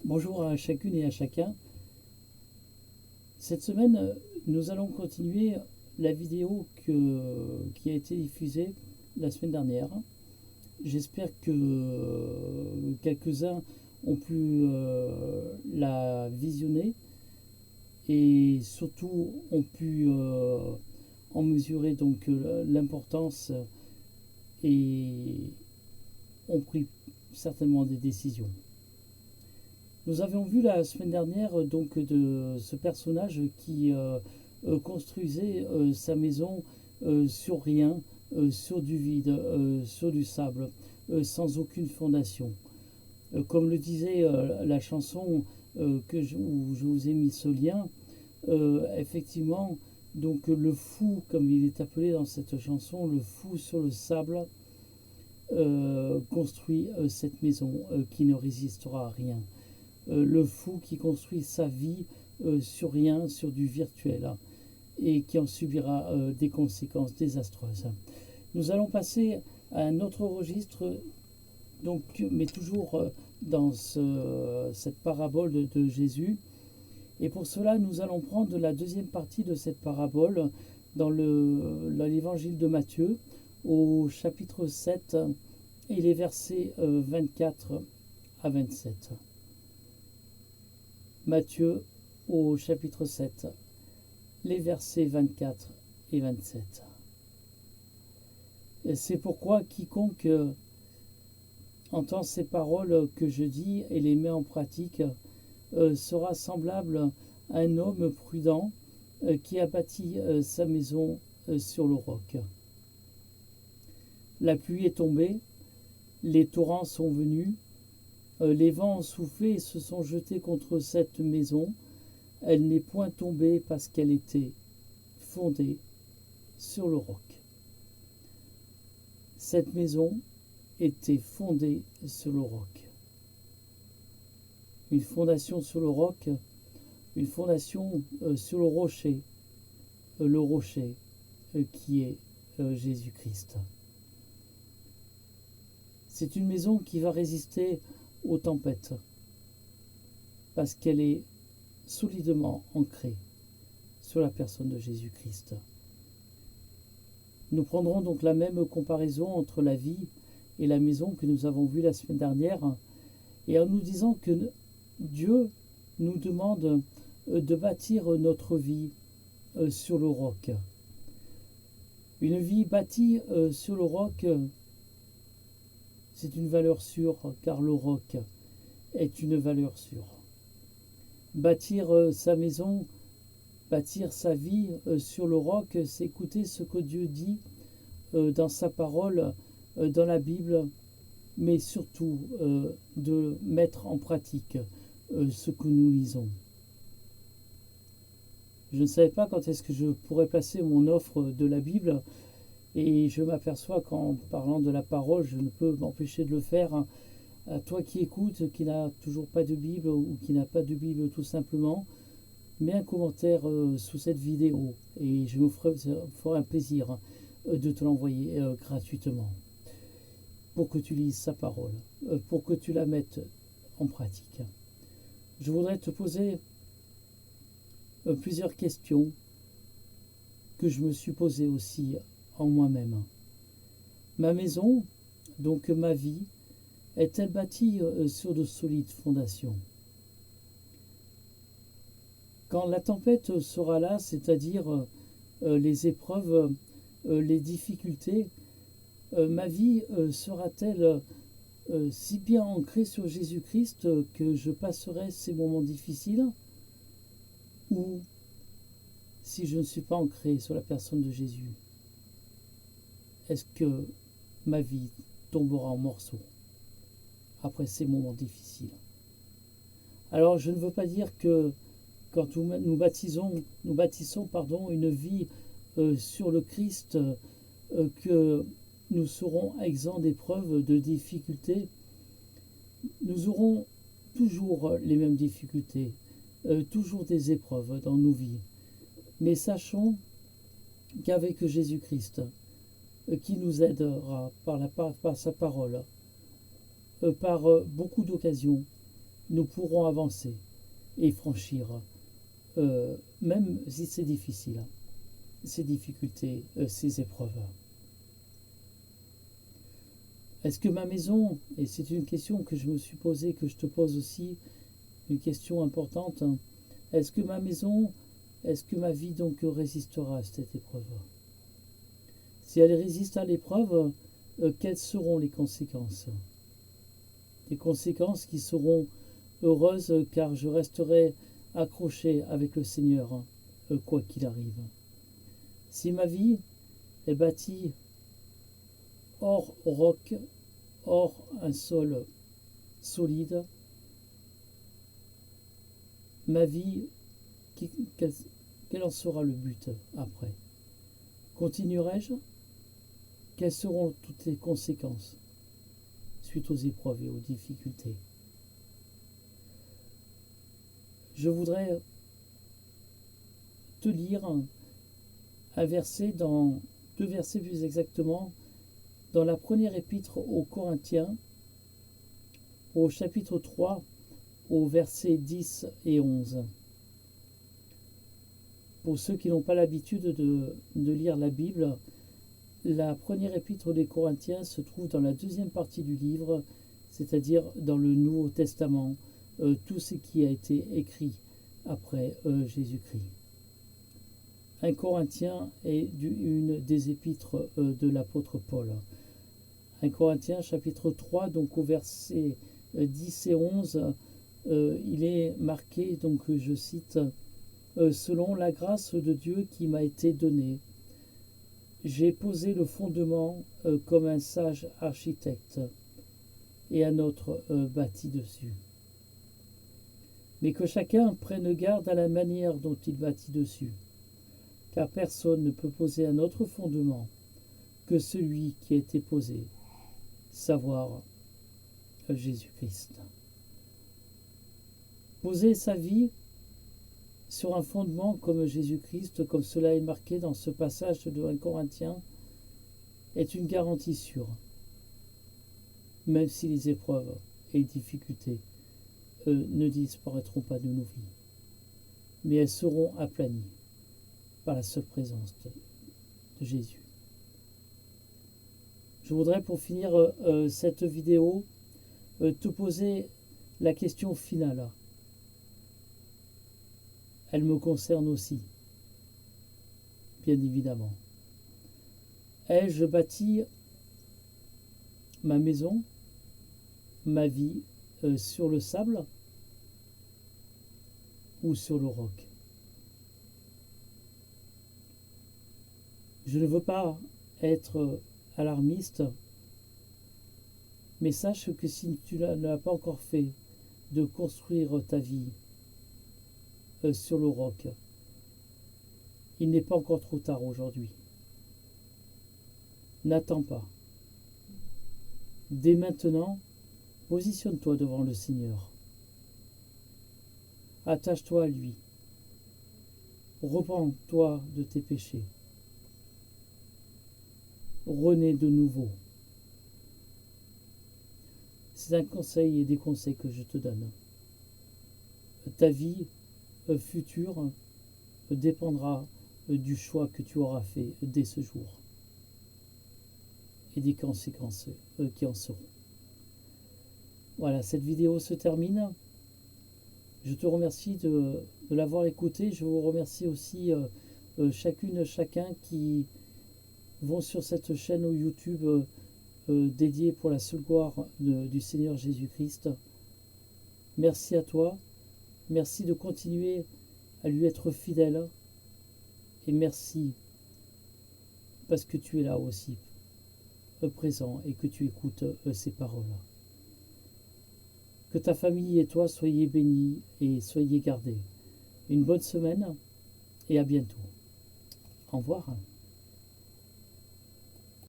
Bonjour à chacune et à chacun. Cette semaine, nous allons continuer la vidéo qui a été diffusée la semaine dernière. J'espère que quelques-uns ont pu la visionner et surtout ont pu en mesurer donc l'importance et ont pris certainement des décisions. Nous avions vu la semaine dernière donc de ce personnage qui construisait sa maison sur rien, sur du vide, sur du sable, sans aucune fondation. Comme le disait la chanson où je vous ai mis ce lien, effectivement, donc le fou, comme il est appelé dans cette chanson, le fou sur le sable, construit cette maison qui ne résistera à rien. Le fou qui construit sa vie sur rien, sur du virtuel, et qui en subira des conséquences désastreuses. Nous allons passer à un autre registre, donc, mais toujours dans cette parabole de Jésus. Et pour cela, nous allons prendre la deuxième partie de cette parabole dans l'évangile de Matthieu, au chapitre 7 et les versets 24 à 27. Matthieu au chapitre 7, les versets 24 et 27. Et c'est pourquoi quiconque entend ces paroles que je dis et les met en pratique sera semblable à un homme prudent qui a bâti sa maison sur le roc. La pluie est tombée, les torrents sont venus, les vents ont soufflé et se sont jetés contre cette maison. Elle n'est point tombée parce qu'elle était fondée sur le roc. Cette maison était fondée sur le roc. Une fondation sur le roc, une fondation sur le rocher qui est Jésus-Christ. C'est une maison qui va résister aux tempêtes parce qu'elle est solidement ancrée sur la personne de Jésus-Christ. Nous prendrons donc la même comparaison entre la vie et la maison que nous avons vue la semaine dernière, et en nous disant que Dieu nous demande de bâtir notre vie sur le roc. Une vie bâtie sur le roc, c'est une valeur sûre, car le roc est une valeur sûre. Bâtir sa maison, bâtir sa vie sur le roc, c'est écouter ce que Dieu dit dans sa parole, dans la Bible, mais surtout de mettre en pratique ce que nous lisons. Je ne savais pas quand est-ce que je pourrais placer mon offre de la Bible, et je m'aperçois qu'en parlant de la parole, je ne peux m'empêcher de le faire. À toi qui écoutes, qui n'a toujours pas de Bible ou qui n'a pas de Bible tout simplement, mets un commentaire sous cette vidéo et je me ferai un plaisir de te l'envoyer gratuitement pour que tu lises sa parole, pour que tu la mettes en pratique. Je voudrais te poser plusieurs questions que je me suis posées aussi en moi-même. Ma maison, donc ma vie, est-elle bâtie sur de solides fondations? Quand la tempête sera là, c'est-à-dire les épreuves, les difficultés, ma vie sera-t-elle si bien ancrée sur Jésus-Christ que je passerai ces moments difficiles? Ou si je ne suis pas ancré sur la personne de Jésus, est-ce que ma vie tombera en morceaux après ces moments difficiles? Alors je ne veux pas dire que quand nous bâtissons une vie sur le Christ, que nous serons exempts d'épreuves, de difficultés. Nous aurons toujours les mêmes difficultés, toujours des épreuves dans nos vies. Mais sachons qu'avec Jésus-Christ, qui nous aidera par sa parole, par beaucoup d'occasions, nous pourrons avancer et franchir, même si c'est difficile, ces difficultés, ces épreuves. Est-ce que ma maison, et c'est une question que je me suis posée, que je te pose aussi, une question importante, est-ce que ma maison, est-ce que ma vie donc résistera à cette épreuve? Si elle résiste à l'épreuve, quelles seront les conséquences? Des conséquences qui seront heureuses car je resterai accroché avec le Seigneur, quoi qu'il arrive. Si ma vie est bâtie hors roc, hors un sol solide, ma vie, quel en sera le but après? Continuerai-je? Quelles seront toutes les conséquences suite aux épreuves et aux difficultés? Je voudrais te lire un verset, deux versets plus exactement, dans la première épître aux Corinthiens, au chapitre 3, au versets 10 et 11. Pour ceux qui n'ont pas l'habitude de lire la Bible, la première épître des Corinthiens se trouve dans la deuxième partie du livre, c'est-à-dire dans le Nouveau Testament, tout ce qui a été écrit après Jésus-Christ. 1 Corinthiens est une des épîtres de l'apôtre Paul. 1 Corinthiens chapitre 3, donc au verset 10 et 11, il est marqué, donc je cite, selon la grâce de Dieu qui m'a été donnée, j'ai posé le fondement comme un sage architecte et un autre bâti dessus. Mais que chacun prenne garde à la manière dont il bâtit dessus, car personne ne peut poser un autre fondement que celui qui a été posé, savoir Jésus-Christ. Poser sa vie sur un fondement comme Jésus-Christ, comme cela est marqué dans ce passage de 1 Corinthiens, est une garantie sûre, même si les épreuves et les difficultés ne disparaîtront pas de nos vies, mais elles seront aplanies par la seule présence de Jésus. Je voudrais pour finir cette vidéo te poser la question finale. Elle me concerne aussi, bien évidemment. Ai-je bâti ma maison, ma vie sur le sable ou sur le roc? Je ne veux pas être alarmiste, mais sache que si tu ne l'as pas encore fait, de construire ta vie sur le roc, il n'est pas encore trop tard aujourd'hui. N'attends pas. Dès maintenant, positionne-toi devant le Seigneur. Attache-toi à lui. Repens-toi de tes péchés. Renais de nouveau. C'est un conseil et des conseils que je te donne. Ta vie future dépendra du choix que tu auras fait dès ce jour et des conséquences qui en seront. Voilà, cette vidéo se termine. Je te remercie de l'avoir écoutée. Je vous remercie aussi chacune, chacun qui vont sur cette chaîne au YouTube dédiée pour la seule gloire du Seigneur Jésus-Christ. Merci à toi. Merci de continuer à lui être fidèle. Et merci parce que tu es là aussi, présent, et que tu écoutes ces paroles. Que ta famille et toi soyez bénis et soyez gardés. Une bonne semaine et à bientôt. Au revoir.